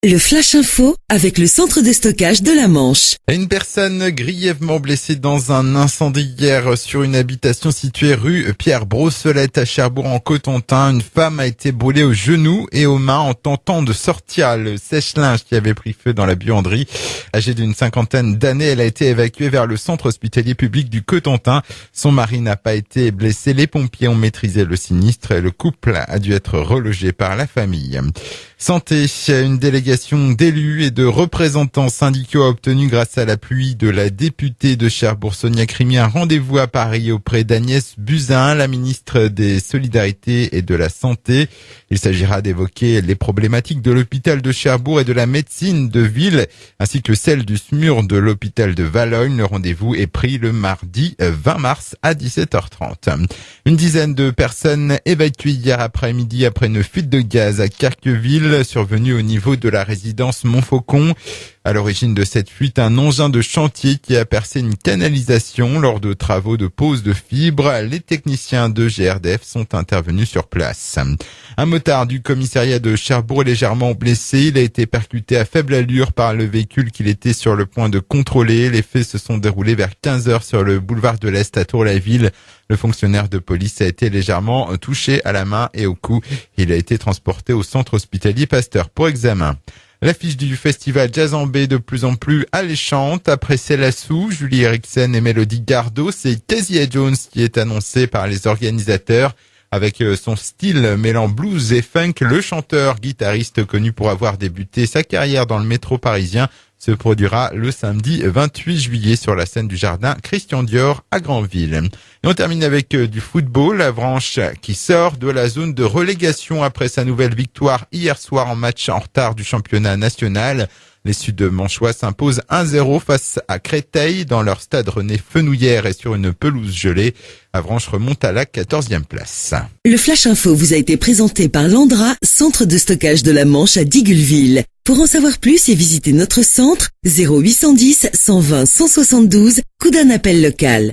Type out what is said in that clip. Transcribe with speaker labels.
Speaker 1: Le Flash Info avec le centre de stockage de la Manche.
Speaker 2: Une personne grièvement blessée dans un incendie hier sur une habitation située rue Pierre-Brossolette à Cherbourg en Cotentin. Une femme a été brûlée aux genoux et aux mains en tentant de sortir le sèche-linge qui avait pris feu dans la buanderie. Âgée d'une cinquantaine d'années, elle a été évacuée vers le centre hospitalier public du Cotentin. Son mari n'a pas été blessé. Les pompiers ont maîtrisé le sinistre et le couple a dû être relogé par la famille. Santé, une délégation d'élus et de représentants syndicaux a obtenu grâce à l'appui de la députée de Cherbourg, Sonia Crimi, un rendez-vous à Paris auprès d'Agnès Buzyn, la ministre des Solidarités et de la Santé. Il s'agira d'évoquer les problématiques de l'hôpital de Cherbourg et de la médecine de ville, ainsi que celle du SMUR de l'hôpital de Valognes. Le rendez-vous est pris le mardi 20 mars à 17h30. Une dizaine de personnes évacuées hier après-midi après une fuite de gaz à Carqueville, survenue au niveau de la résidence Montfaucon. À l'origine de cette fuite, un engin de chantier qui a percé une canalisation lors de travaux de pose de fibres. Les techniciens de GRDF sont intervenus sur place. Un motard du commissariat de Cherbourg est légèrement blessé. Il a été percuté à faible allure par le véhicule qu'il était sur le point de contrôler. Les faits se sont déroulés vers 15h sur le boulevard de l'Est à Tour-la-Ville. Le fonctionnaire de police a été légèrement touché à la main et au cou. Il a été transporté au centre hospitalier Pasteur pour examen. L'affiche du festival Jazz en B de plus en plus alléchante. Après Célassou, Julie Eriksen et Mélodie Gardot, c'est Kezia Jones qui est annoncé par les organisateurs. Avec son style mêlant blues et funk, le chanteur-guitariste connu pour avoir débuté sa carrière dans le métro parisien se produira le samedi 28 juillet sur la scène du jardin Christian Dior à Granville. Et on termine avec du football, Avranches qui sort de la zone de relégation après sa nouvelle victoire hier soir en match en retard du championnat national. Les Sud-Manchois s'imposent 1-0 face à Créteil dans leur stade René Fenouillère et sur une pelouse gelée. Avranches remonte à la 14e place.
Speaker 1: Le Flash Info vous a été présenté par Landra, centre de stockage de la Manche à Digueulville. Pour en savoir plus et visiter notre centre, 0810 120 172, coup d'un appel local.